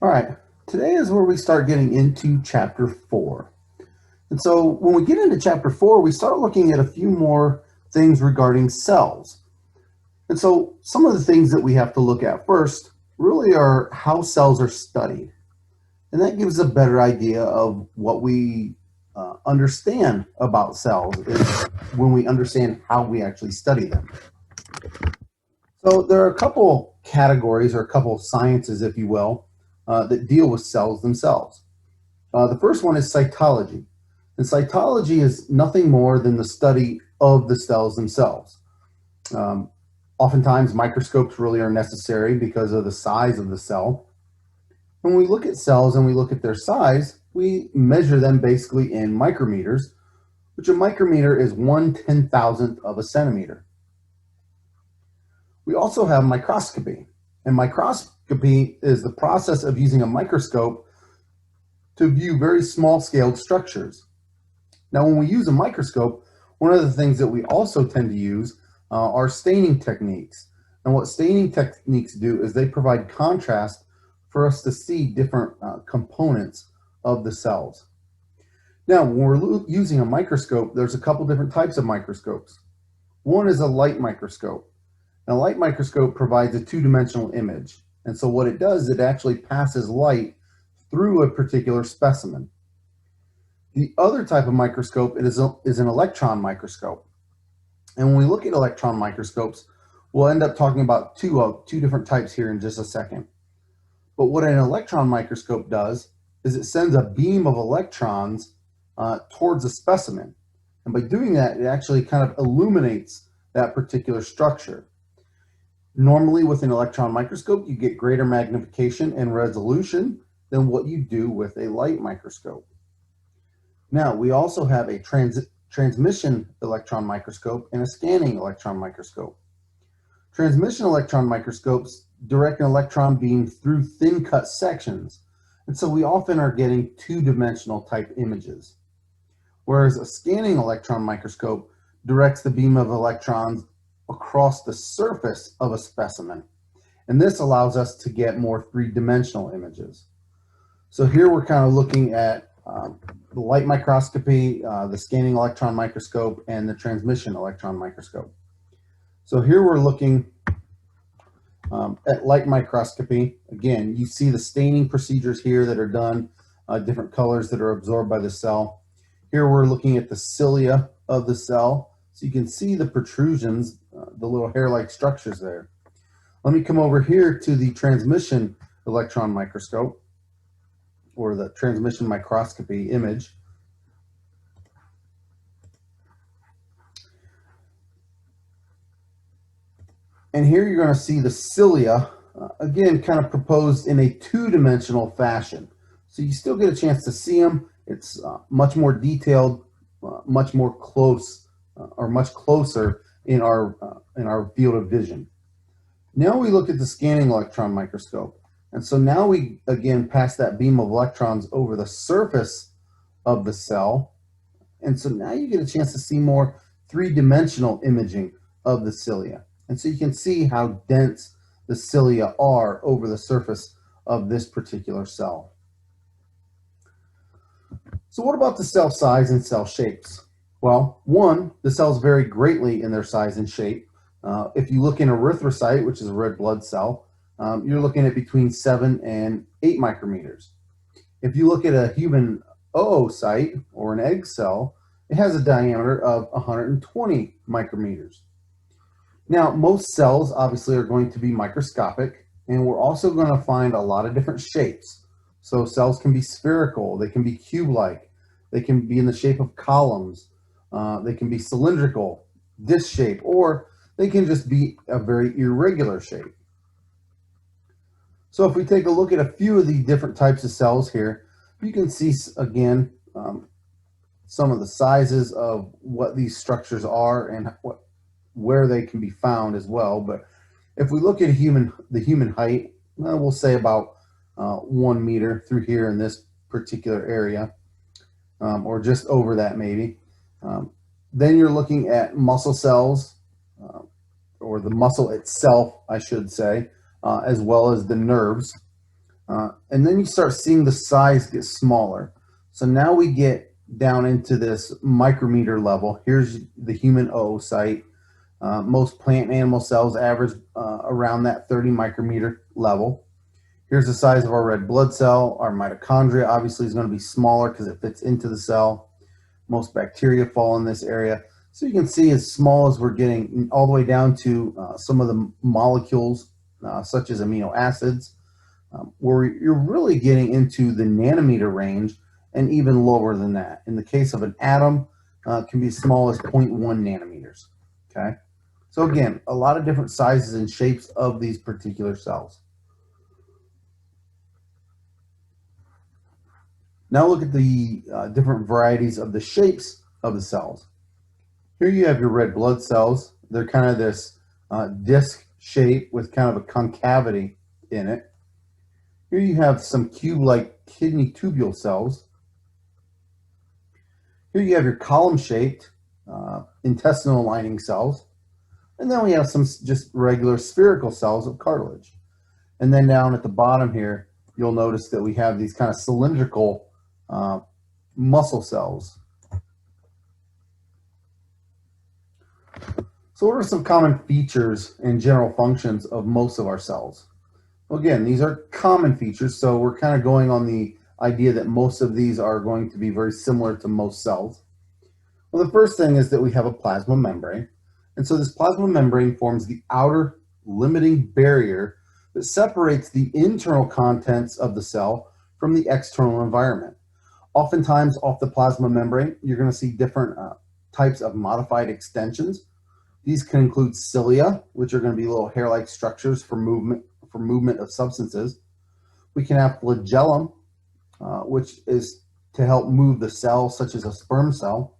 All right, today is where we start getting into chapter 4. And so when we get into chapter 4, we start looking at a few more things regarding cells. And so some of the things that we have to look at first really are how cells are studied. And that gives a better idea of what we understand about cells is when we understand how we actually study them. So there are a couple categories or a couple sciences, if you will, that deal with cells themselves. The first one is cytology. And cytology is nothing more than the study of the cells themselves. Um, Oftentimes, microscopes really are necessary because of the size of the cell. When we look at cells and we look at their size, we measure them basically in micrometers, which a micrometer is 1/10,000th of a centimeter. We also have microscopy, and microscopy is the process of using a microscope to view very small scaled structures. Now, when we use a microscope, one of the things that we also tend to use are staining techniques. And what staining techniques do is they provide contrast for us to see different components of the cells. Now, when we're using a microscope, there's a couple different types of microscopes. One is a light microscope. And a light microscope provides a two-dimensional image. And so what it does, it actually passes light through a particular specimen. The other type of microscope is an electron microscope. And when we look at electron microscopes, we'll end up talking about two different types here in just a second. But what an electron microscope does is it sends a beam of electrons towards a specimen. And by doing that, it actually kind of illuminates that particular structure. Normally with an electron microscope, you get greater magnification and resolution than what you do with a light microscope. Now, we also have a transmission electron microscope and a scanning electron microscope. Transmission electron microscopes direct an electron beam through thin cut sections, and so we often are getting two-dimensional type images. Whereas a scanning electron microscope directs the beam of electrons across the surface of a specimen, and this allows us to get more three-dimensional images. So here we're kind of looking at the light microscopy, the scanning electron microscope, and the transmission electron microscope. So here we're looking at light microscopy. Again, you see the staining procedures here that are done, different colors that are absorbed by the cell. Here we're looking at the cilia of the cell. So you can see the protrusions, the little hair-like structures there. Let me come over here to the transmission electron microscope, or the transmission microscopy image. And here you're going to see the cilia, again, kind of proposed in a two-dimensional fashion. So you still get a chance to see them. It's much more detailed, much more close, or much closer in our field of vision. Now we look at the scanning electron microscope. And so now we, again, pass that beam of electrons over the surface of the cell. And so now you get a chance to see more three-dimensional imaging of the cilia. And so you can see how dense the cilia are over the surface of this particular cell. So what about the cell size and cell shapes? Well, one, the cells vary greatly in their size and shape. If you look in erythrocyte, which is a red blood cell, you're looking at between 7 and 8 micrometers. If you look at a human oocyte, or an egg cell, it has a diameter of 120 micrometers. Now, most cells obviously are going to be microscopic, and we're also going to find a lot of different shapes. So cells can be spherical, they can be cube-like, they can be in the shape of columns, they can be cylindrical, disc shape, or they can just be a very irregular shape. So if we take a look at a few of the different types of cells here, you can see again some of the sizes of what these structures are and where they can be found as well. But if we look at the human height, we'll say about 1 meter through here in this particular area, or just over that maybe. Then you're looking at muscle cells, or the muscle itself, I should say, as well as the nerves. And then you start seeing the size get smaller. So now we get down into this micrometer level. Here's the human oocyte. Most plant and animal cells average around that 30 micrometer level. Here's the size of our red blood cell. Our mitochondria obviously is going to be smaller because it fits into the cell. Most bacteria fall in this area. So you can see as small as we're getting all the way down to some of the molecules such as amino acids, where you're really getting into the nanometer range and even lower than that. In the case of an atom, it can be as small as 0.1 nanometers. Okay, so again, a lot of different sizes and shapes of these particular cells. Now look at the different varieties of the shapes of the cells. Here you have your red blood cells. They're kind of this disc shape with kind of a concavity in it. Here you have some cube-like kidney tubule cells. Here you have your column-shaped intestinal lining cells. And then we have some just regular spherical cells of cartilage. And then down at the bottom here, you'll notice that we have these kind of cylindrical muscle cells. So what are some common features and general functions of most of our cells? Well, again, these are common features, so we're kind of going on the idea that most of these are going to be very similar to most cells. Well, the first thing is that we have a plasma membrane. And so this plasma membrane forms the outer limiting barrier that separates the internal contents of the cell from the external environment. Oftentimes off the plasma membrane, you're going to see different types of modified extensions. These can include cilia, which are going to be little hair-like structures for movement of substances. We can have flagellum, which is to help move the cell, such as a sperm cell.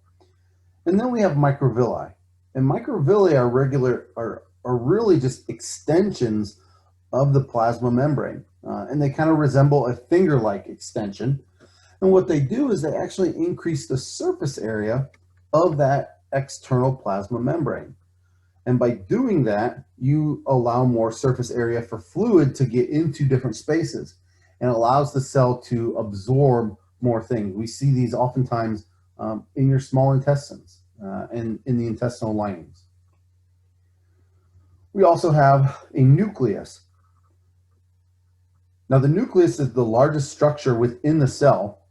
And then we have microvilli. And microvilli are really just extensions of the plasma membrane. And they kind of resemble a finger-like extension. And what they do is they actually increase the surface area of that external plasma membrane. And by doing that, you allow more surface area for fluid to get into different spaces and allows the cell to absorb more things. We see these oftentimes in your small intestines and in the intestinal linings. We also have a nucleus. Now, the nucleus is the largest structure within the cell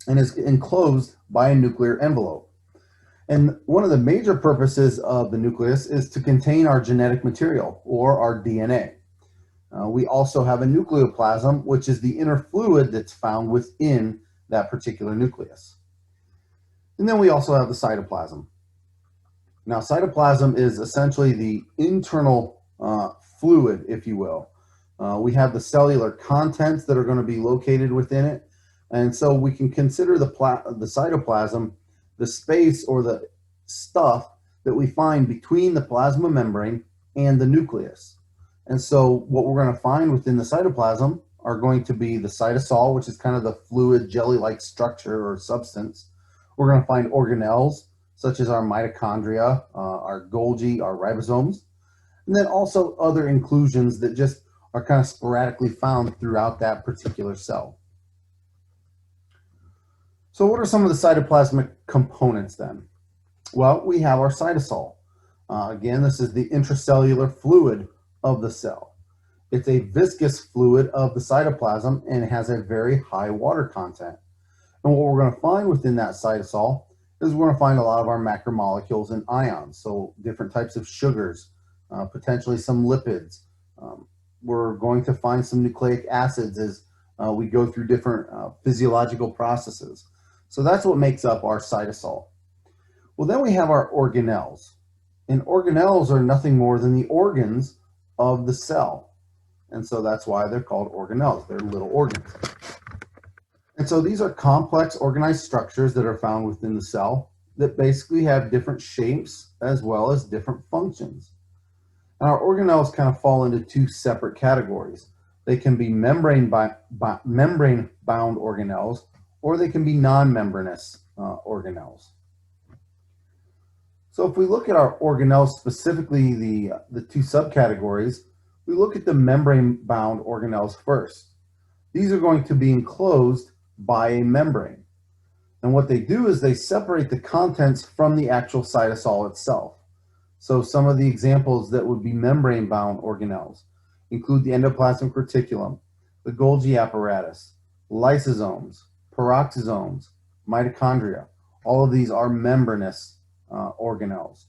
and is enclosed by a nuclear envelope. And one of the major purposes of the nucleus is to contain our genetic material, or our DNA. We also have a nucleoplasm, which is the inner fluid that's found within that particular nucleus. And then we also have the cytoplasm. Now, cytoplasm is essentially the internal fluid, if you will. We have the cellular contents that are going to be located within it. And so we can consider the cytoplasm the space or the stuff that we find between the plasma membrane and the nucleus. And so what we're going to find within the cytoplasm are going to be the cytosol, which is kind of the fluid jelly-like structure or substance. We're going to find organelles, such as our mitochondria, our Golgi, our ribosomes, and then also other inclusions that just are kind of sporadically found throughout that particular cell. So what are some of the cytoplasmic components then? Well, we have our cytosol. Again, this is the intracellular fluid of the cell. It's a viscous fluid of the cytoplasm and it has a very high water content. And what we're going to find within that cytosol is we're going to find a lot of our macromolecules and ions, so different types of sugars, potentially some lipids. We're going to find some nucleic acids as we go through different physiological processes. So that's what makes up our cytosol. Well, then we have our organelles. And organelles are nothing more than the organs of the cell. And so that's why they're called organelles. They're little organs. And so these are complex organized structures that are found within the cell that basically have different shapes as well as different functions. And our organelles kind of fall into two separate categories. They can be membrane-bound organelles, or they can be non-membranous organelles. So if we look at our organelles, specifically the two subcategories, we look at the membrane-bound organelles first. These are going to be enclosed by a membrane. And what they do is they separate the contents from the actual cytosol itself. So some of the examples that would be membrane-bound organelles include the endoplasmic reticulum, the Golgi apparatus, lysosomes, peroxisomes, mitochondria. All of these are membranous organelles.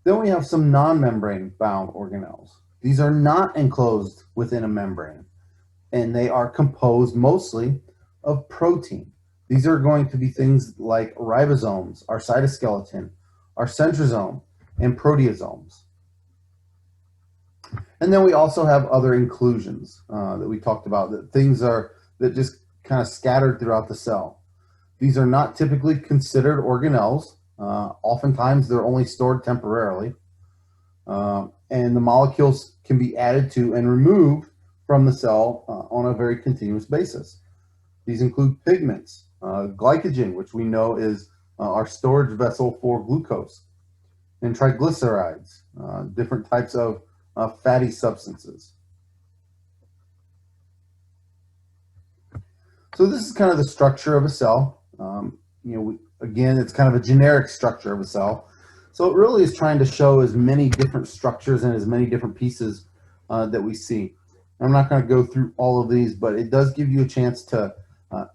Then we have some non-membrane bound organelles. These are not enclosed within a membrane, and they are composed mostly of protein. These are going to be things like ribosomes, our cytoskeleton, our centrosome, and proteasomes. And then we also have other inclusions that we talked about, that things are that just kind of scattered throughout the cell. These are not typically considered organelles. Oftentimes they're only stored temporarily. And the molecules can be added to and removed from the cell on a very continuous basis. These include pigments, glycogen, which we know is our storage vessel for glucose, and triglycerides, different types of fatty substances. So this is kind of the structure of a cell. Again, it's kind of a generic structure of a cell. So it really is trying to show as many different structures and as many different pieces that we see. I'm not going to go through all of these, but it does give you a chance to,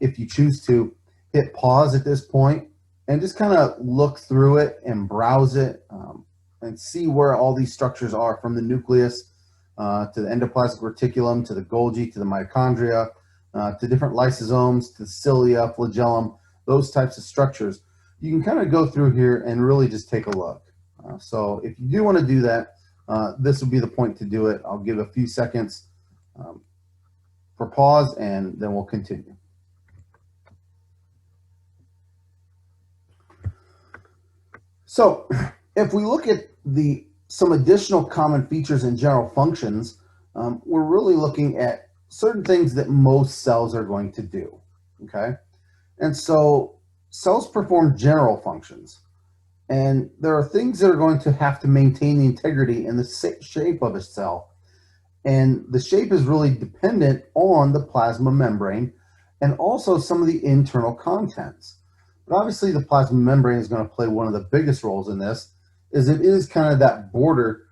if you choose to, hit pause at this point and just kind of look through it and browse it and see where all these structures are, from the nucleus to the endoplasmic reticulum, to the Golgi, to the mitochondria, to different lysosomes, to cilia, flagellum, those types of structures. You can kind of go through here and really just take a look. So if you do want to do that, this would be the point to do it. I'll give a few seconds for pause, and then we'll continue. So if we look at some additional common features and general functions, we're really looking at certain things that most cells are going to do, okay? And so cells perform general functions, and there are things that are going to have to maintain the integrity and the shape of a cell. And the shape is really dependent on the plasma membrane and also some of the internal contents. But obviously the plasma membrane is going to play one of the biggest roles in this, as it is kind of that border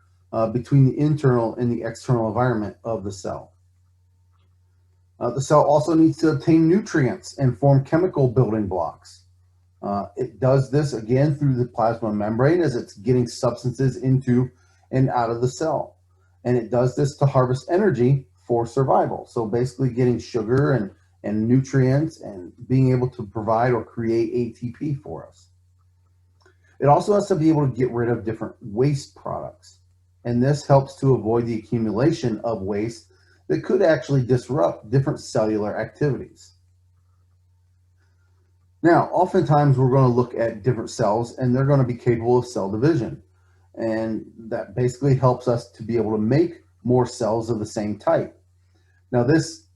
between the internal and the external environment of the cell. The cell also needs to obtain nutrients and form chemical building blocks. It does this again through the plasma membrane as it's getting substances into and out of the cell. And it does this to harvest energy for survival. So basically getting sugar and nutrients and being able to provide or create ATP for us. It also has to be able to get rid of different waste products. And this helps to avoid the accumulation of waste that could actually disrupt different cellular activities. Now, oftentimes we're going to look at different cells, and they're going to be capable of cell division. And that basically helps us to be able to make more cells of the same type. Now, this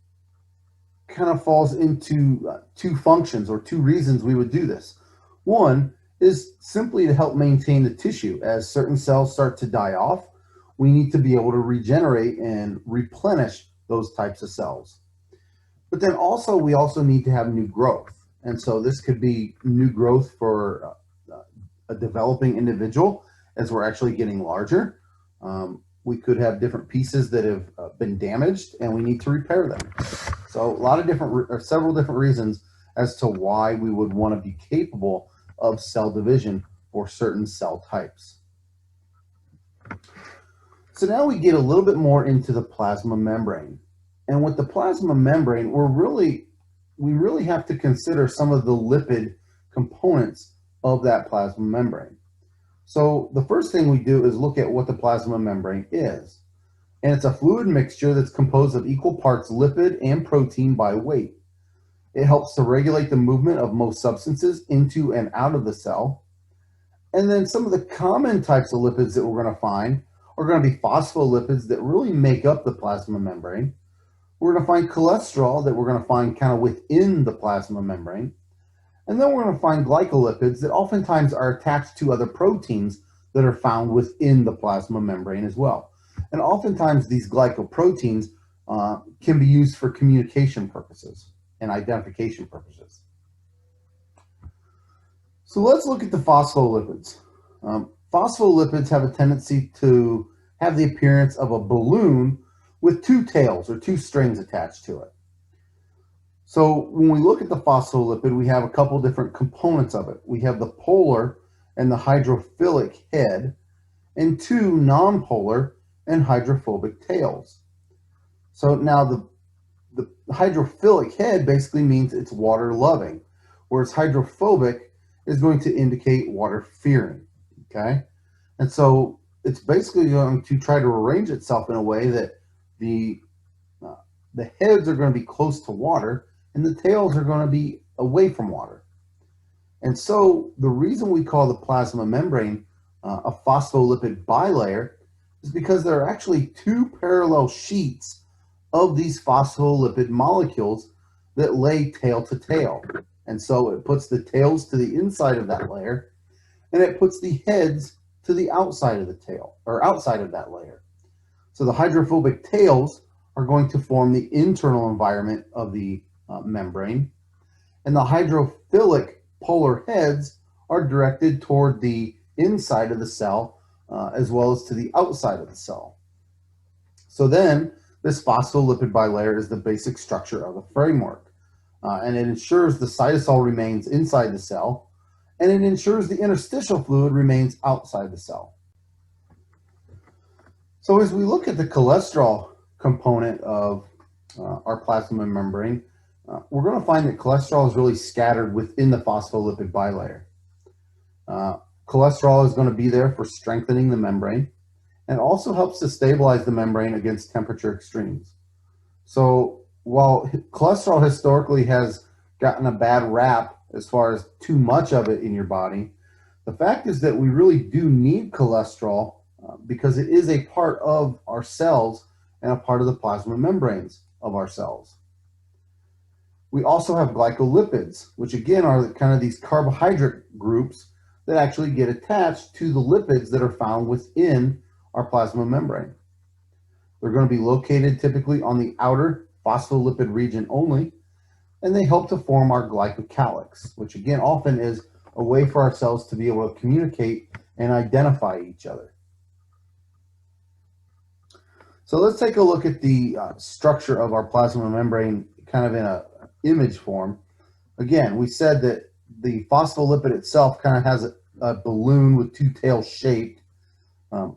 kind of falls into two functions or two reasons we would do this. One is simply to help maintain the tissue. As certain cells start to die off, we need to be able to regenerate and replenish those types of cells. But then also, we also need to have new growth. And so this could be new growth for a developing individual as we're actually getting larger. We could have different pieces that have been damaged and we need to repair them. So a lot of different, several different reasons as to why we would want to be capable of cell division for certain cell types. So now we get a little bit more into the plasma membrane. And with the plasma membrane, we really have to consider some of the lipid components of that plasma membrane. So the first thing we do is look at what the plasma membrane is. And it's a fluid mixture that's composed of equal parts lipid and protein by weight. It helps to regulate the movement of most substances into and out of the cell. And then some of the common types of lipids that we're going to find are going to be phospholipids that really make up the plasma membrane. We're going to find cholesterol that we're going to find kind of within the plasma membrane. And then we're going to find glycolipids that oftentimes are attached to other proteins that are found within the plasma membrane as well. And oftentimes these glycoproteins can be used for communication purposes and identification purposes. So let's look at the phospholipids. Phospholipids have a tendency to have the appearance of a balloon with two tails or two strings attached to it. So when we look at the phospholipid, we have a couple different components of it. We have the polar and the hydrophilic head, and two nonpolar and hydrophobic tails. So now the hydrophilic head basically means it's water loving, whereas hydrophobic is going to indicate water fearing. Okay, and so it's basically going to try to arrange itself in a way that the heads are going to be close to water and the tails are going to be away from water. And so the reason we call the plasma membrane a phospholipid bilayer is because there are actually two parallel sheets of these phospholipid molecules that lay tail to tail. And so it puts the tails to the inside of that layer, and it puts the heads to the outside of the tail, or outside of that layer. So the hydrophobic tails are going to form the internal environment of the membrane, and the hydrophilic polar heads are directed toward the inside of the cell as well as to the outside of the cell. So then this phospholipid bilayer is the basic structure of the framework, and it ensures the cytosol remains inside the cell, and it ensures the interstitial fluid remains outside the cell. So as we look at the cholesterol component of our plasma membrane, we're going to find that cholesterol is really scattered within the phospholipid bilayer. Cholesterol is going to be there for strengthening the membrane, and it also helps to stabilize the membrane against temperature extremes. So while cholesterol historically has gotten a bad rap as far as too much of it in your body, the fact is that we really do need cholesterol because it is a part of our cells and a part of the plasma membranes of our cells. We also have glycolipids, which again are kind of these carbohydrate groups that actually get attached to the lipids that are found within our plasma membrane. They're going to be located typically on the outer phospholipid region only, and they help to form our glycocalyx, which again often is a way for our cells to be able to communicate and identify each other. So let's take a look at the structure of our plasma membrane kind of in an image form. Again, we said that the phospholipid itself kind of has a balloon with two tails shaped. And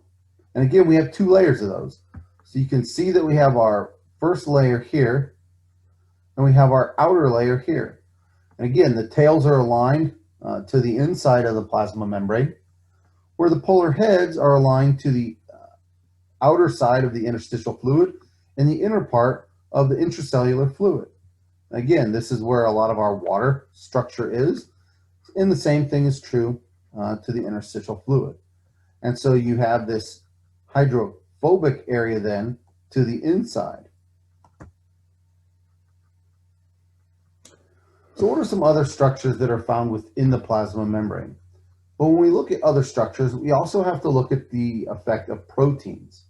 again, we have two layers of those. So you can see that we have our first layer here, and we have our outer layer here. And again, the tails are aligned to the inside of the plasma membrane, where the polar heads are aligned to the outer side of the interstitial fluid and the inner part of the intracellular fluid. Again, this is where a lot of our water structure is, and the same thing is true to the interstitial fluid. And so you have this hydrophobic area then to the inside. So what are some other structures that are found within the plasma membrane? But when we look at other structures, we also have to look at the effect of proteins.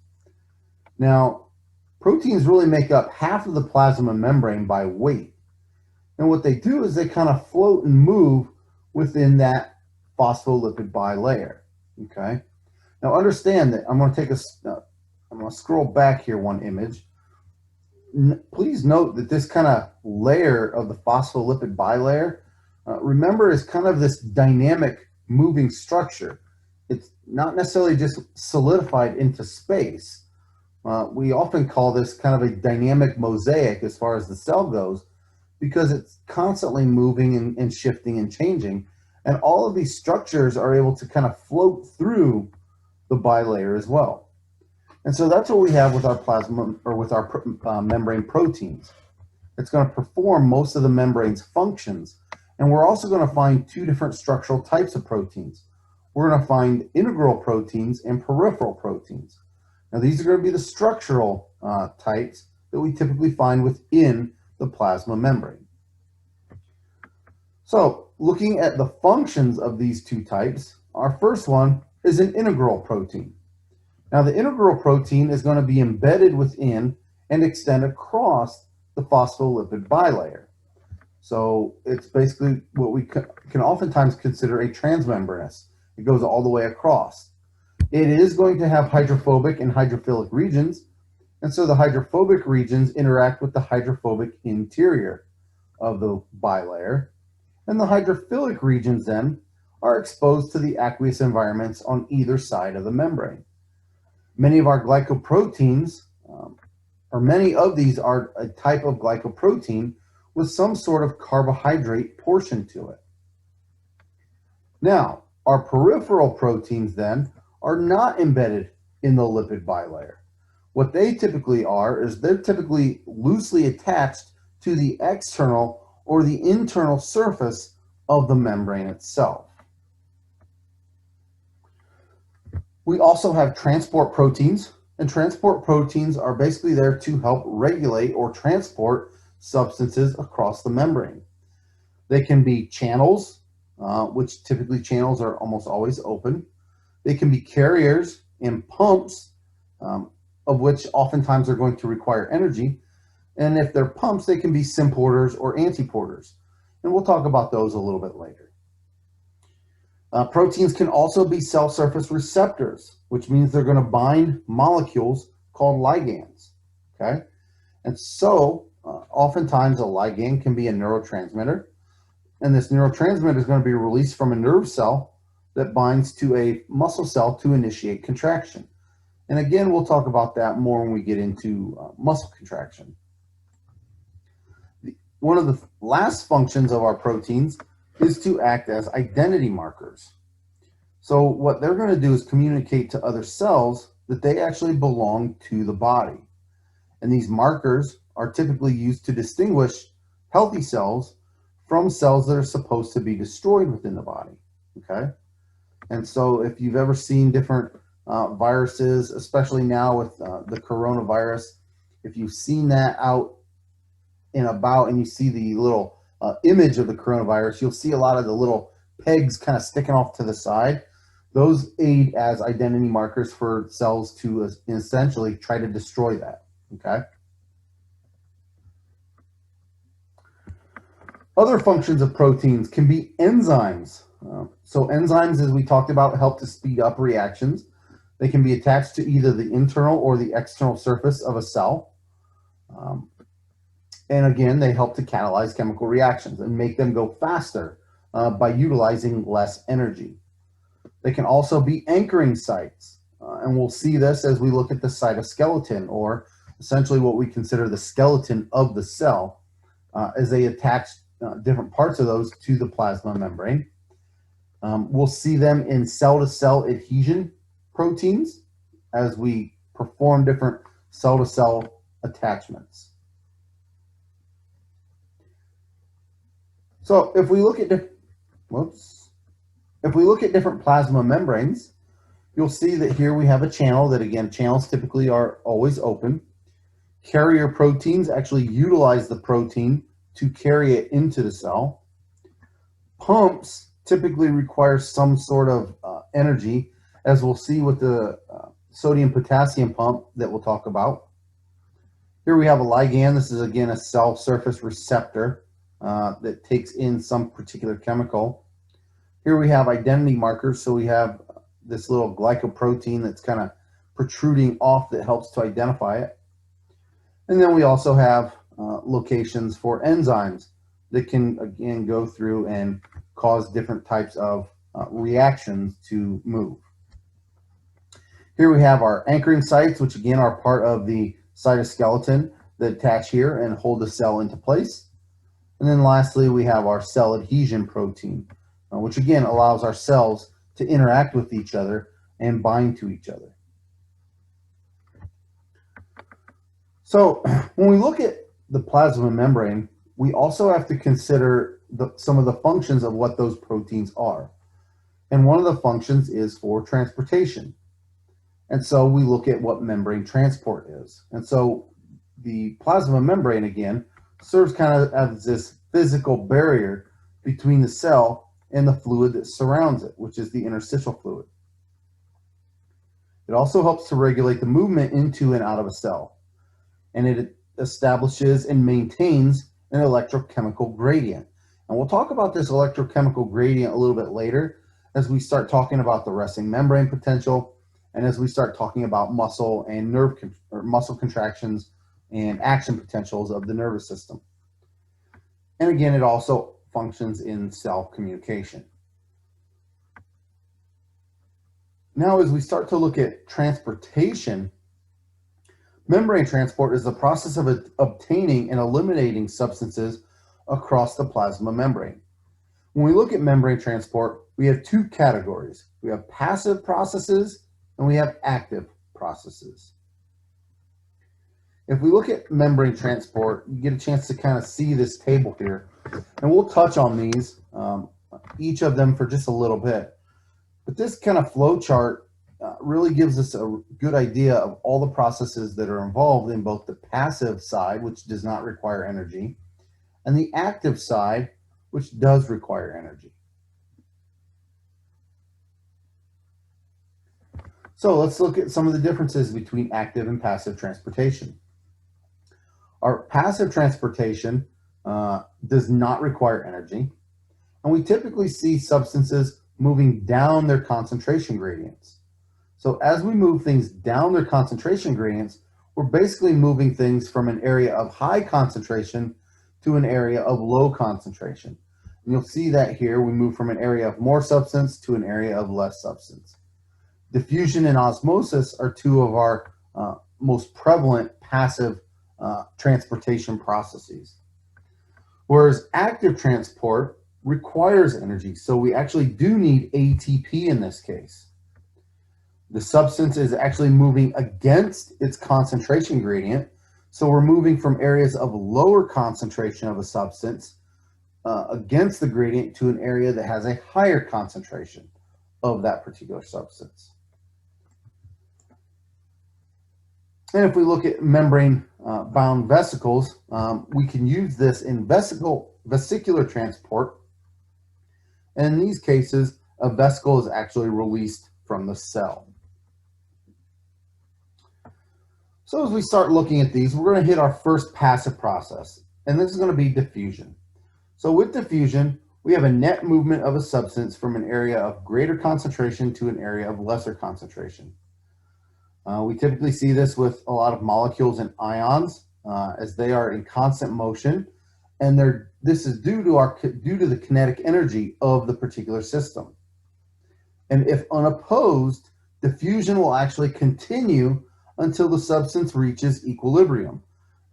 Now, proteins really make up half of the plasma membrane by weight. And what they do is they kind of float and move within that phospholipid bilayer. Okay. Now understand that I'm going to scroll back here one image. Please note that this kind of layer of the phospholipid bilayer, remember, is kind of this dynamic moving structure. It's not necessarily just solidified into space. We often call this kind of a dynamic mosaic as far as the cell goes, because it's constantly moving and shifting and changing. And all of these structures are able to kind of float through the bilayer as well. And so that's what we have with our plasma, or with our membrane proteins. It's going to perform most of the membrane's functions. And we're also going to find two different structural types of proteins. We're going to find integral proteins and peripheral proteins. Now these are going to be the structural types that we typically find within the plasma membrane. So looking at the functions of these two types, our first one is an integral protein. Now the integral protein is going to be embedded within and extend across the phospholipid bilayer. So it's basically what we can oftentimes consider a transmembranous. It goes all the way across. It is going to have hydrophobic and hydrophilic regions, and so the hydrophobic regions interact with the hydrophobic interior of the bilayer, and the hydrophilic regions then are exposed to the aqueous environments on either side of the membrane. Many of our glycoproteins, or many of these are a type of glycoprotein with some sort of carbohydrate portion to it. Now, our peripheral proteins then are not embedded in the lipid bilayer. What they typically are is they're typically loosely attached to the external or the internal surface of the membrane itself. We also have transport proteins, and transport proteins are basically there to help regulate or transport substances across the membrane. They can be channels, which typically channels are almost always open. They can be carriers and pumps, of which oftentimes are going to require energy. And if they're pumps, they can be symporters or antiporters. And we'll talk about those a little bit later. Proteins can also be cell surface receptors, which means they're going to bind molecules called ligands. Okay, and so oftentimes a ligand can be a neurotransmitter, and this neurotransmitter is going to be released from a nerve cell that binds to a muscle cell to initiate contraction. And again, we'll talk about that more when we get into muscle contraction. One of the last functions of our proteins is to act as identity markers. So what they're going to do is communicate to other cells that they actually belong to the body. And these markers are typically used to distinguish healthy cells from cells that are supposed to be destroyed within the body. Okay? And so if you've ever seen different viruses, especially now with the coronavirus, if you've seen that out and about and you see the little image of the coronavirus, you'll see a lot of the little pegs kind of sticking off to the side. Those aid as identity markers for cells to essentially try to destroy that. Okay. Other functions of proteins can be enzymes. So enzymes, as we talked about, help to speed up reactions. They can be attached to either the internal or the external surface of a cell. And again, they help to catalyze chemical reactions and make them go faster by utilizing less energy. They can also be anchoring sites. And we'll see this as we look at the cytoskeleton, or essentially what we consider the skeleton of the cell, as they attach different parts of those to the plasma membrane. We'll see them in cell-to-cell adhesion proteins as we perform different cell-to-cell attachments. So if we look at different plasma membranes, you'll see that here we have a channel that, again, channels typically are always open. Carrier proteins actually utilize the protein to carry it into the cell. Pumps typically require some sort of energy, as we'll see with the sodium-potassium pump that we'll talk about. Here we have a ligand. This is, again, a cell surface receptor that takes in some particular chemical. Here we have identity markers. So we have this little glycoprotein that's kind of protruding off that helps to identify it. And then we also have locations for enzymes that can, again, go through and cause different types of reactions to move. Here we have our anchoring sites, which again are part of the cytoskeleton that attach here and hold the cell into place. And then lastly, we have our cell adhesion protein, which again allows our cells to interact with each other and bind to each other. So when we look at the plasma membrane, we also have to consider some of the functions of what those proteins are. And one of the functions is for transportation. And so we look at what membrane transport is. And so the plasma membrane, again, serves kind of as this physical barrier between the cell and the fluid that surrounds it, which is the interstitial fluid. It also helps to regulate the movement into and out of a cell. and it establishes and maintains an electrochemical gradient. And we'll talk about this electrochemical gradient a little bit later as we start talking about the resting membrane potential and as we start talking about muscle and muscle contractions and action potentials of the nervous system. And again, it also functions in cell communication. Now, as we start to look at transportation, membrane transport is the process of obtaining and eliminating substances across the plasma membrane. When we look at membrane transport, we have two categories. We have passive processes and we have active processes. If we look at membrane transport, you get a chance to kind of see this table here, and we'll touch on these, each of them for just a little bit. But this kind of flow chart really gives us a good idea of all the processes that are involved in both the passive side, which does not require energy, and the active side, which does require energy. So let's look at some of the differences between active and passive transportation. Our passive transportation does not require energy, and we typically see substances moving down their concentration gradients. So as we move things down their concentration gradients, we're basically moving things from an area of high concentration to an area of low concentration. And you'll see that here, we move from an area of more substance to an area of less substance. Diffusion and osmosis are two of our most prevalent passive transportation processes. Whereas active transport requires energy, so we actually do need ATP in this case. The substance is actually moving against its concentration gradient, so we're moving from areas of lower concentration of a substance against the gradient to an area that has a higher concentration of that particular substance. And if we look at membrane bound vesicles, we can use this in vesicular transport. And in these cases, a vesicle is actually released from the cell. So as we start looking at these, we're going to hit our first passive process, and this is going to be diffusion. So with diffusion, we have a net movement of a substance from an area of greater concentration to an area of lesser concentration. We typically see this with a lot of molecules and ions as they are in constant motion, and this is due to the kinetic energy of the particular system. And if unopposed, diffusion will actually continue until the substance reaches equilibrium.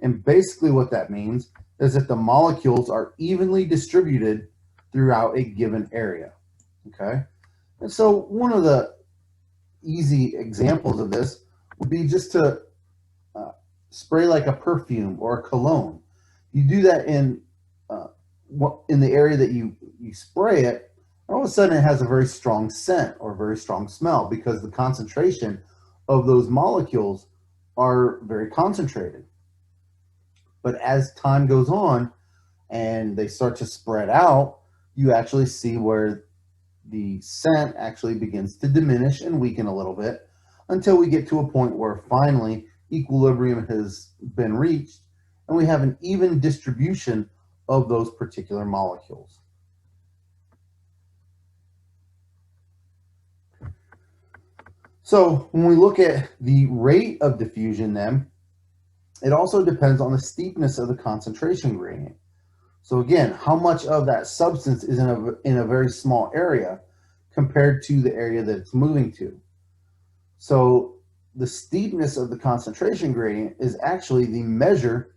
And basically what that means is that the molecules are evenly distributed throughout a given area. Okay? And so one of the easy examples of this would be just to spray like a perfume or a cologne. You do that in the area that you spray it, and all of a sudden it has a very strong scent or very strong smell because the concentration of those molecules are very concentrated. But as time goes on and they start to spread out, you actually see where the scent actually begins to diminish and weaken a little bit until we get to a point where finally equilibrium has been reached and we have an even distribution of those particular molecules. So when we look at the rate of diffusion then, it also depends on the steepness of the concentration gradient. So again, how much of that substance is in a very small area compared to the area that it's moving to. So the steepness of the concentration gradient is actually the measure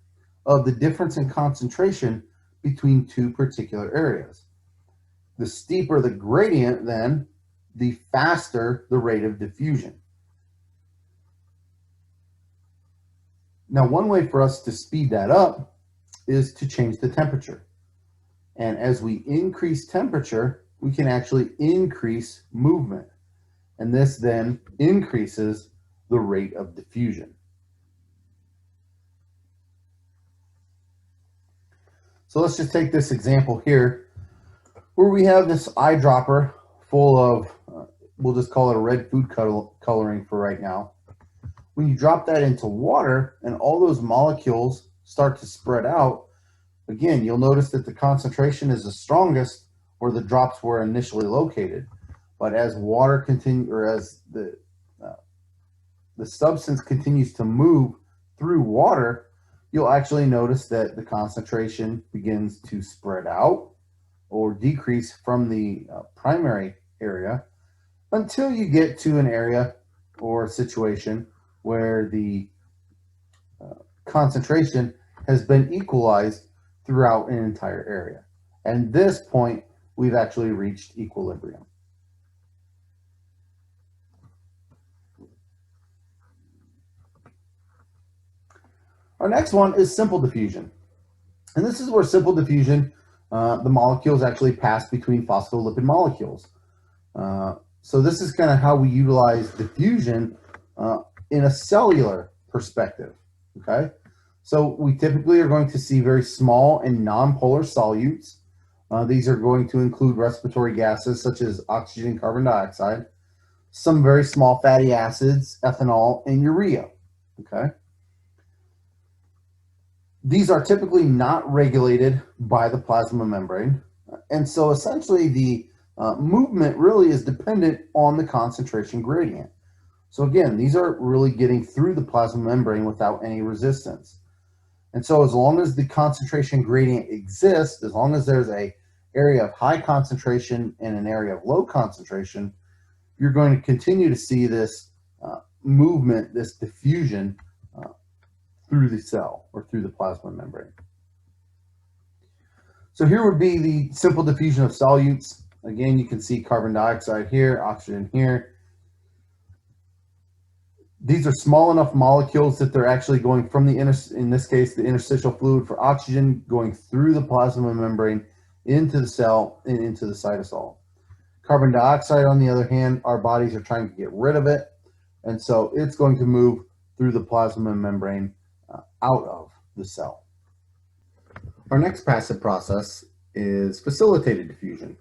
of the difference in concentration between two particular areas. The steeper the gradient, then, the faster the rate of diffusion. Now, one way for us to speed that up is to change the temperature. And as we increase temperature, we can actually increase movement. And this then increases the rate of diffusion. So let's just take this example here where we have this eyedropper full of, we'll just call it a red food coloring for right now. When you drop that into water and all those molecules start to spread out, again, you'll notice that the concentration is the strongest where the drops were initially located. But as water continue, or as the substance continues to move through water, you'll actually notice that the concentration begins to spread out or decrease from the primary area until you get to an area or a situation where the concentration has been equalized throughout an entire area. And this point, we've actually reached equilibrium. Our next one is simple diffusion. And this is where simple diffusion, the molecules actually pass between phospholipid molecules. So this is kind of how we utilize diffusion in a cellular perspective, okay? So we typically are going to see very small and non-polar solutes. These are going to include respiratory gases such as oxygen and carbon dioxide, some very small fatty acids, ethanol, and urea, okay? These are typically not regulated by the plasma membrane, and so essentially the movement really is dependent on the concentration gradient. So again, these are really getting through the plasma membrane without any resistance. And so as long as the concentration gradient exists, as long as there's an area of high concentration and an area of low concentration, you're going to continue to see this movement, this diffusion through the cell or through the plasma membrane. So here would be the simple diffusion of solutes. Again, you can see carbon dioxide here, oxygen here. These are small enough molecules that they're actually going from the, in this case, the interstitial fluid for oxygen, going through the plasma membrane into the cell and into the cytosol. Carbon dioxide, on the other hand, our bodies are trying to get rid of it, and so it's going to move through the plasma membrane out of the cell. Our next passive process is facilitated diffusion.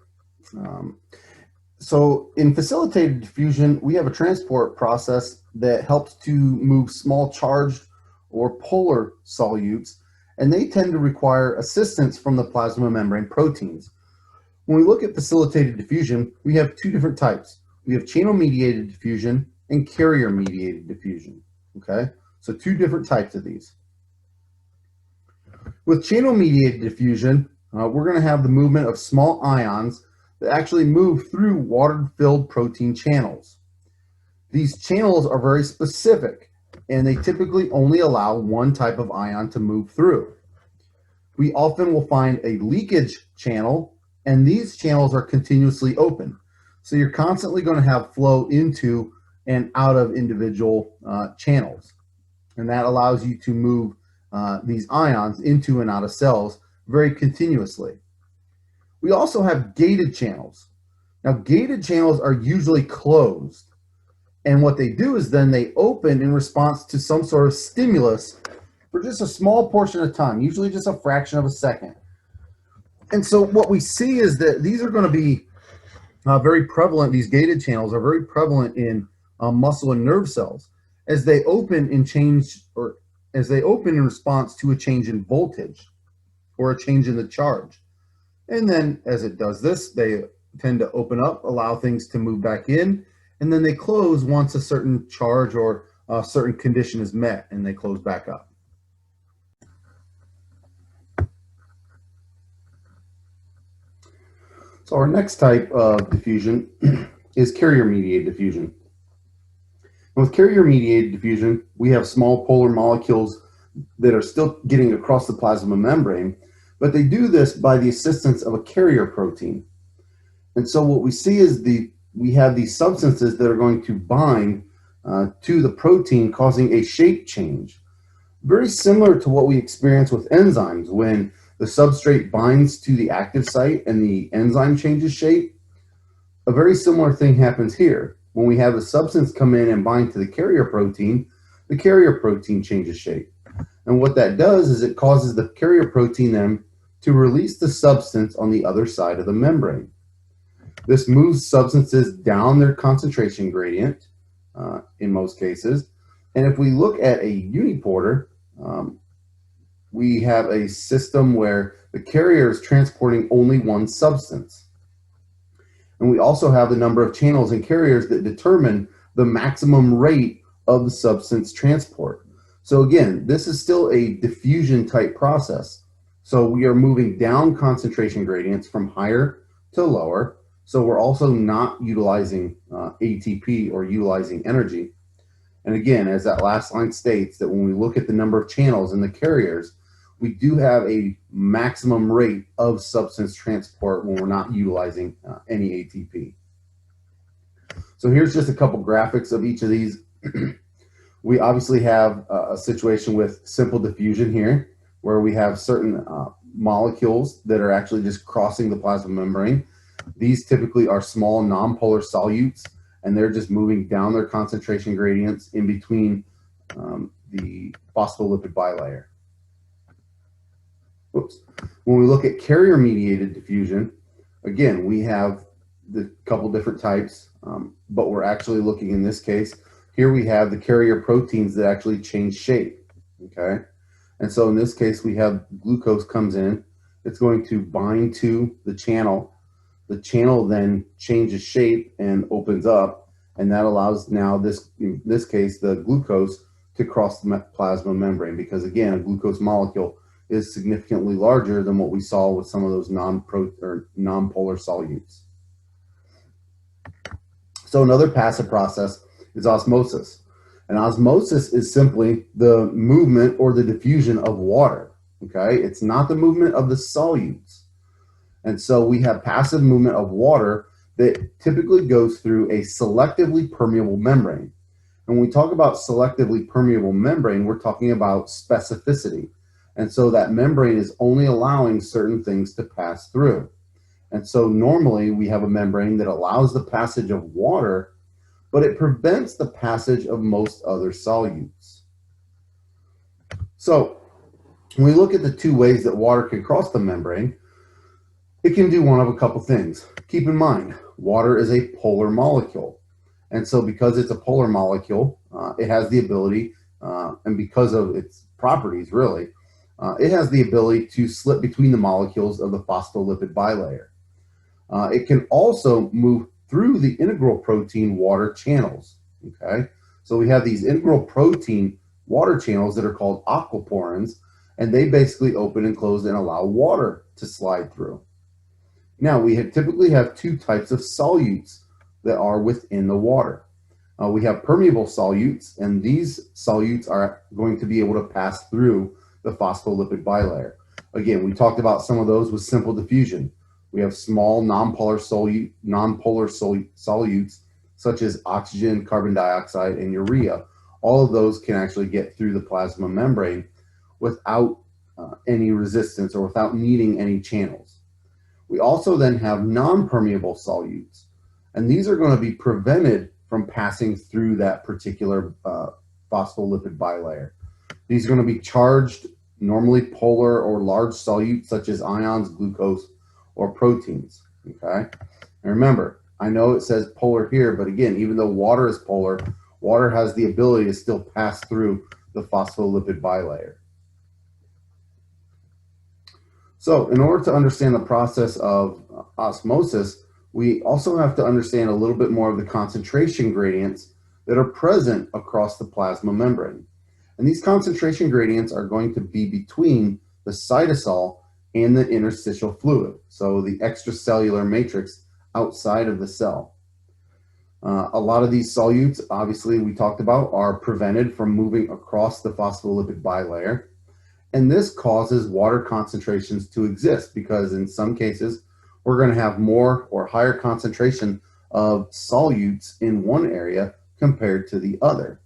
So in facilitated diffusion, we have a transport process that helps to move small charged or polar solutes, and they tend to require assistance from the plasma membrane proteins. When we look at facilitated diffusion, we have two different types. We have channel-mediated diffusion and carrier-mediated diffusion, okay? So two different types of these. With channel-mediated diffusion, we're going to have the movement of small ions that actually move through water-filled protein channels. These channels are very specific, and they typically only allow one type of ion to move through. We often will find a leakage channel, and these channels are continuously open. So you're constantly going to have flow into and out of individual channels. And that allows you to move these ions into and out of cells very continuously. We also have gated channels. Now, gated channels are usually closed. And what they do is then they open in response to some sort of stimulus for just a small portion of time, usually just a fraction of a second. And so what we see is that these are going to be very prevalent. These gated channels are very prevalent in muscle and nerve cells as they open and change, or as they open in response to a change in voltage or a change in the charge. And then as it does this, they tend to open up, allow things to move back in, and then they close once a certain charge or a certain condition is met, and they close back up. So our next type of diffusion is carrier-mediated diffusion. And with carrier-mediated diffusion, we have small polar molecules that are still getting across the plasma membrane, but they do this by the assistance of a carrier protein. And so what we see is we have these substances that are going to bind to the protein, causing a shape change. Very similar to what we experience with enzymes when the substrate binds to the active site and the enzyme changes shape. A very similar thing happens here. When we have a substance come in and bind to the carrier protein changes shape. And what that does is it causes the carrier protein then to release the substance on the other side of the membrane. This moves substances down their concentration gradient in most cases, And if we look at a uniporter, we have a system where the carrier is transporting only one substance. And we also have the number of channels and carriers that determine the maximum rate of the substance transport. So again, this is still a diffusion type process. So we are moving down concentration gradients from higher to lower. So we're also not utilizing ATP or utilizing energy. And again, as that last line states, that when we look at the number of channels and the carriers, we do have a maximum rate of substance transport when we're not utilizing any ATP. So here's just a couple graphics of each of these. We obviously have a situation with simple diffusion here, where we have certain molecules that are actually just crossing the plasma membrane. These typically are small nonpolar solutes, and they're just moving down their concentration gradients in between the phospholipid bilayer. Oops. When we look at carrier-mediated diffusion, again, we have the couple different types, but we're actually looking in this case, here we have the carrier proteins that actually change shape, okay? And so in this case, we have glucose comes in, it's going to bind to the channel then changes shape and opens up, and that allows now this, in this case, the glucose to cross the plasma membrane, because again, a glucose molecule is significantly larger than what we saw with some of those nonpolar solutes. So another passive process is osmosis. And osmosis is simply the movement or the diffusion of water, okay? It's not the movement of the solutes. And so we have passive movement of water that typically goes through a selectively permeable membrane. And when we talk about selectively permeable membrane, we're talking about specificity. And so that membrane is only allowing certain things to pass through. And so normally we have a membrane that allows the passage of water, but it prevents the passage of most other solutes. So when we look at the two ways that water can cross the membrane, it can do one of a couple things. Keep in mind, water is a polar molecule. And so because it's a polar molecule, it has the ability, and because of its properties really, it has the ability to slip between the molecules of the phospholipid bilayer. It can also move through the integral protein water channels, okay? So we have these integral protein water channels that are called aquaporins, and they basically open and close and allow water to slide through. Now, we typically have two types of solutes that are within the water. We have permeable solutes, and these solutes are going to be able to pass through the phospholipid bilayer. Again, we talked about some of those with simple diffusion. We have small nonpolar solutes such as oxygen, carbon dioxide, and urea. All of those can actually get through the plasma membrane without any resistance or without needing any channels. We also then have non-permeable solutes, and these are going to be prevented from passing through that particular phospholipid bilayer. These are going to be charged, normally polar or large solutes such as ions, glucose, or proteins, okay? And remember, I know it says polar here, but again, even though water is polar, water has the ability to still pass through the phospholipid bilayer. So in order to understand the process of osmosis, we also have to understand a little bit more of the concentration gradients that are present across the plasma membrane. And these concentration gradients are going to be between the cytosol and the interstitial fluid, so the extracellular matrix outside of the cell. A lot of these solutes, obviously we talked about, are prevented from moving across the phospholipid bilayer. And this causes water concentrations to exist because in some cases, we're going to have more or higher concentration of solutes in one area compared to the other.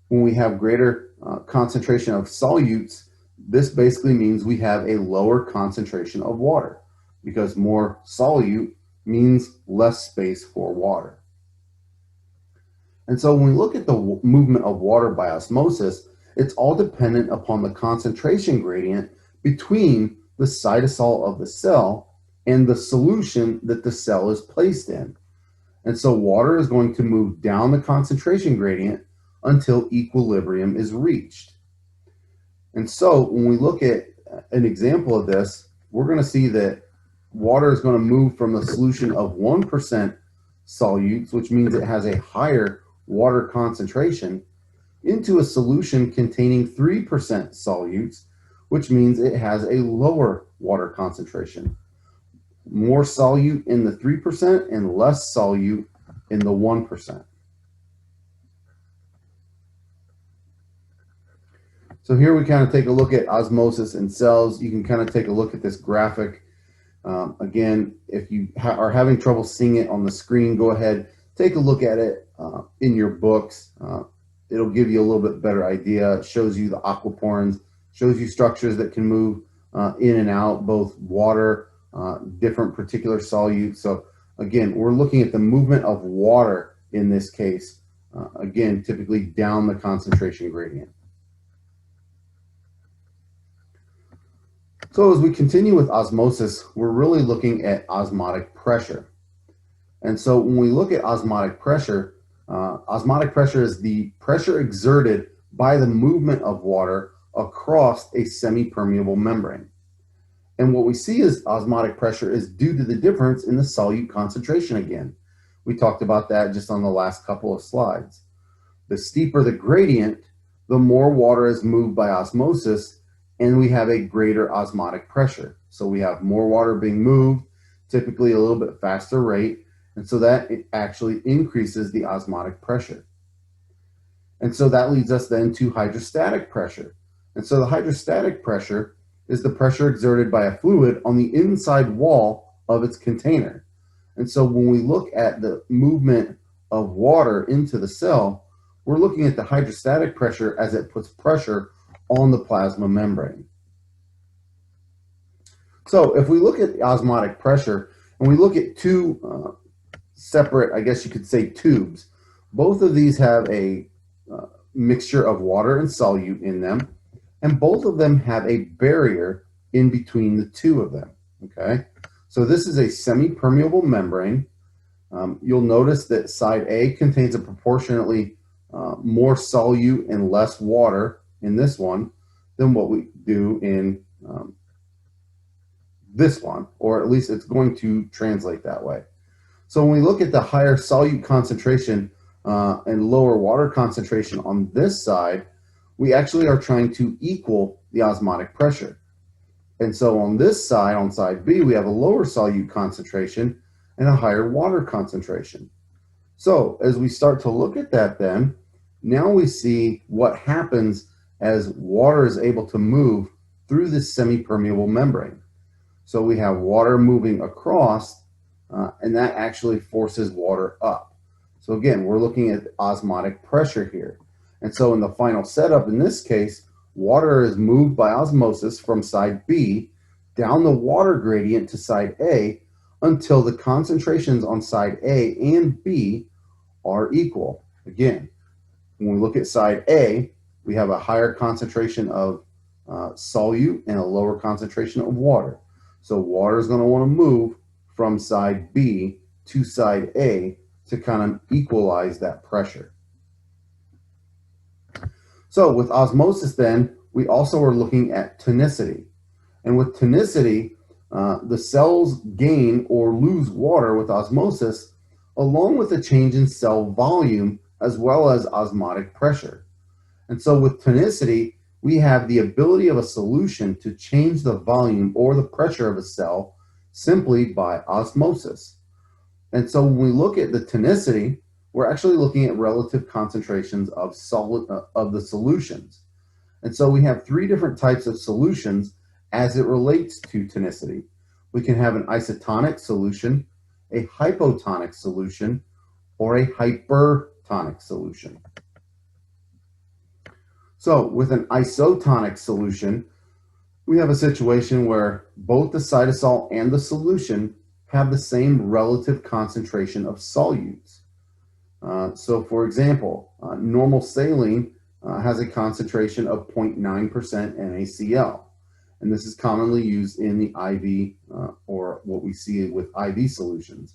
When we have greater concentration of solutes, this basically means we have a lower concentration of water because more solute means less space for water. And so when we look at the movement of water by osmosis, it's all dependent upon the concentration gradient between the cytosol of the cell and the solution that the cell is placed in. And so water is going to move down the concentration gradient until equilibrium is reached. And so when we look at an example of this, we're going to see that water is going to move from a solution of 1% solutes, which means it has a higher water concentration, into a solution containing 3% solutes, which means it has a lower water concentration. More solute in the 3% and less solute in the 1%. So here we kind of take a look at osmosis in cells. You can kind of take a look at this graphic. Again, if you are having trouble seeing it on the screen, go ahead, take a look at it in your books. It'll give you a little bit better idea. It shows you the aquaporins, shows you structures that can move in and out, both water, different particular solutes. So again, we're looking at the movement of water in this case, again, typically down the concentration gradient. So as we continue with osmosis, we're really looking at osmotic pressure. And so when we look at osmotic pressure is the pressure exerted by the movement of water across a semi-permeable membrane. And what we see as osmotic pressure is due to the difference in the solute concentration again. We talked about that just on the last couple of slides. The steeper the gradient, the more water is moved by osmosis, and we have a greater osmotic pressure. So we have more water being moved, typically a little bit faster rate, and so that it actually increases the osmotic pressure. And so that leads us then to hydrostatic pressure. And so the hydrostatic pressure is the pressure exerted by a fluid on the inside wall of its container. And so when we look at the movement of water into the cell, we're looking at the hydrostatic pressure as it puts pressure on the plasma membrane. So if we look at the osmotic pressure, and we look at two separate, I guess you could say, tubes, both of these have a mixture of water and solute in them, and both of them have a barrier in between the two of them, okay? So this is a semi-permeable membrane. You'll notice that side A contains a proportionately more solute and less water in this one than what we do in this one, or at least it's going to translate that way. So when we look at the higher solute concentration and lower water concentration on this side, we actually are trying to equal the osmotic pressure. And so on this side, on side B, we have a lower solute concentration and a higher water concentration. So as we start to look at that then, now we see what happens as water is able to move through this semi-permeable membrane. So we have water moving across, and that actually forces water up. So again, we're looking at osmotic pressure here. And so in the final setup, in this case, water is moved by osmosis from side B down the water gradient to side A until the concentrations on side A and B are equal. Again, when we look at side A, we have a higher concentration of solute and a lower concentration of water. So water is going to want to move from side B to side A to kind of equalize that pressure. So with osmosis then, we also are looking at tonicity. And with tonicity, the cells gain or lose water with osmosis, along with a change in cell volume as well as osmotic pressure. And so with tonicity, we have the ability of a solution to change the volume or the pressure of a cell simply by osmosis. And so when we look at the tonicity, we're actually looking at relative concentrations of the solutions. And so we have three different types of solutions as it relates to tonicity. We can have an isotonic solution, a hypotonic solution, or a hypertonic solution. So with an isotonic solution, we have a situation where both the cytosol and the solution have the same relative concentration of solutes. So for example, normal saline has a concentration of 0.9% NaCl. And this is commonly used in the IV or what we see with IV solutions.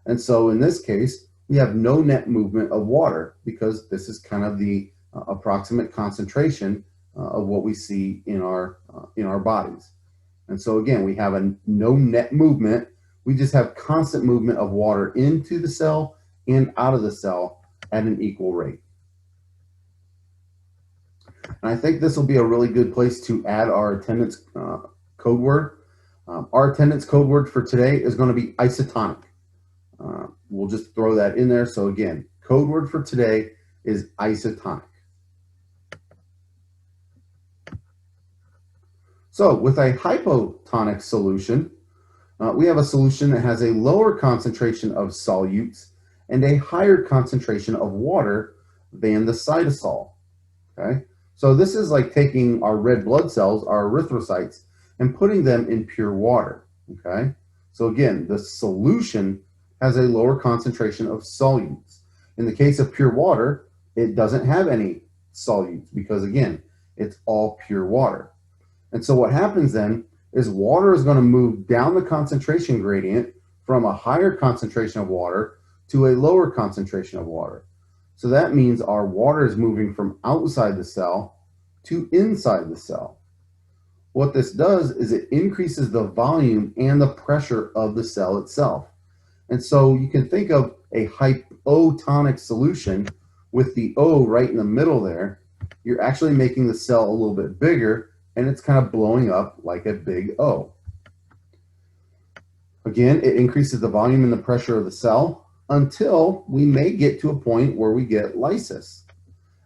And so in this case, we have no net movement of water because this is kind of the approximate concentration of what we see in our bodies. And so again, we have a no net movement. We just have constant movement of water into the cell and out of the cell at an equal rate. And I think this will be a really good place to add our attendance code word. Our attendance code word for today is going to be isotonic. We'll just throw that in there. So again, code word for today is isotonic. So with a hypotonic solution, we have a solution that has a lower concentration of solutes and a higher concentration of water than the cytosol. Okay, so this is like taking our red blood cells, our erythrocytes, and putting them in pure water. Okay, so again, the solution has a lower concentration of solutes. In the case of pure water, it doesn't have any solutes because again, it's all pure water. And so what happens then is water is going to move down the concentration gradient from a higher concentration of water to a lower concentration of water. So that means our water is moving from outside the cell to inside the cell. What this does is it increases the volume and the pressure of the cell itself. And so you can think of a hypotonic solution with the O right in the middle there. You're actually making the cell a little bit bigger and it's kind of blowing up like a big O. Again, it increases the volume and the pressure of the cell until we may get to a point where we get lysis.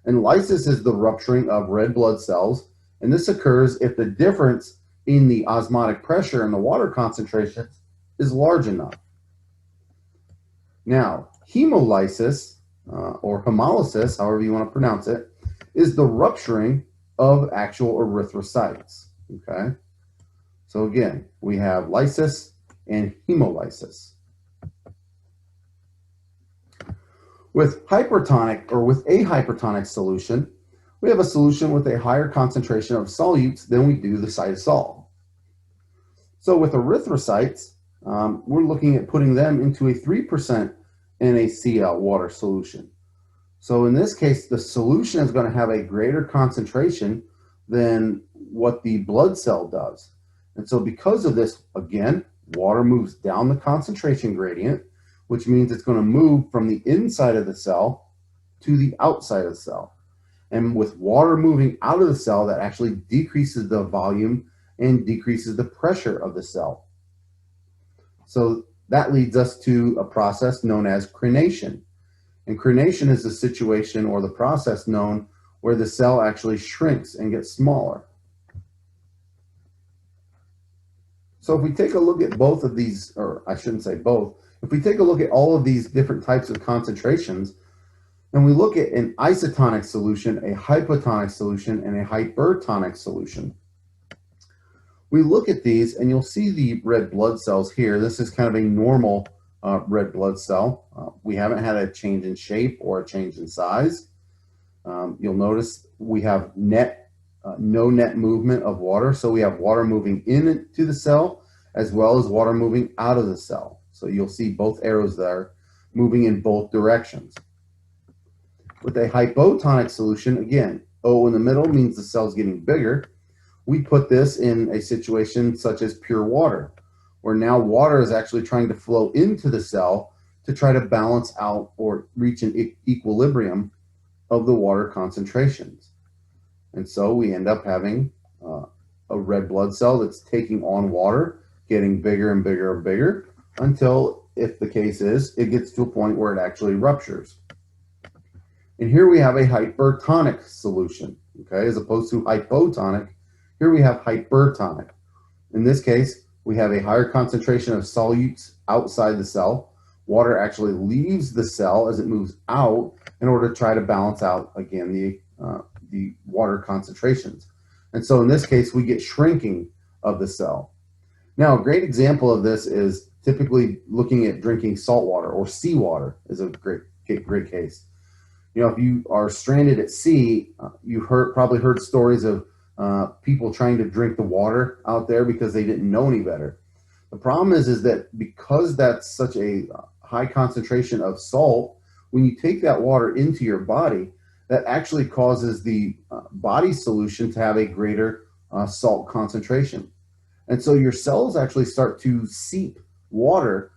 And lysis is the rupturing of red blood cells, and this occurs if the difference in the osmotic pressure and the water concentrations is large enough. Now, hemolysis, or hemolysis, however you want to pronounce it, is the rupturing of actual erythrocytes. Okay, so again, we have lysis and hemolysis. With hypertonic or with a hypertonic solution, we have a solution with a higher concentration of solutes than we do the cytosol. So with erythrocytes, we're looking at putting them into a 3% NaCl water solution. So in this case, the solution is going to have a greater concentration than what the blood cell does. And so because of this, again, water moves down the concentration gradient, which means it's going to move from the inside of the cell to the outside of the cell. And with water moving out of the cell, that actually decreases the volume and decreases the pressure of the cell. So that leads us to a process known as crenation. And crenation is the situation or the process known where the cell actually shrinks and gets smaller. So if we take a look at both of these, or I shouldn't say both, if we take a look at all of these different types of concentrations, and we look at an isotonic solution, a hypotonic solution, and a hypertonic solution, we look at these and you'll see the red blood cells here. This is kind of a normal red blood cell. We haven't had a change in shape or a change in size. You'll notice we have no net movement of water. So we have water moving into the cell as well as water moving out of the cell. So you'll see both arrows there moving in both directions. With a hypotonic solution, again, O in the middle means the cell's getting bigger. We put this in a situation such as pure water, where now water is actually trying to flow into the cell to try to balance out or reach an equilibrium of the water concentrations. And so we end up having a red blood cell that's taking on water, getting bigger and bigger and bigger, until, if the case is, it gets to a point where it actually ruptures. And here we have a hypertonic solution, okay, as opposed to hypotonic. Here we have hypertonic. In this case, we have a higher concentration of solutes outside the cell. Water actually leaves the cell as it moves out in order to try to balance out, again, the water concentrations. And so in this case, we get shrinking of the cell. Now, a great example of this is typically looking at drinking salt water, or seawater is a great case. You know, if you are stranded at sea, you've probably heard stories of people trying to drink the water out there because they didn't know any better. The problem is that because that's such a high concentration of salt, when you take that water into your body, that actually causes the body solution to have a greater salt concentration. And so your cells actually start to seep water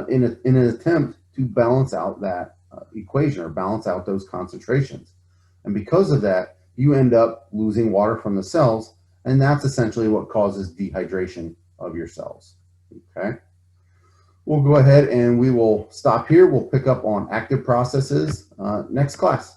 in an attempt to balance out that equation or balance out those concentrations. And because of that, you end up losing water from the cells, and that's essentially what causes dehydration of your cells. Okay. We'll go ahead and we will stop here. We'll pick up on active processes next class.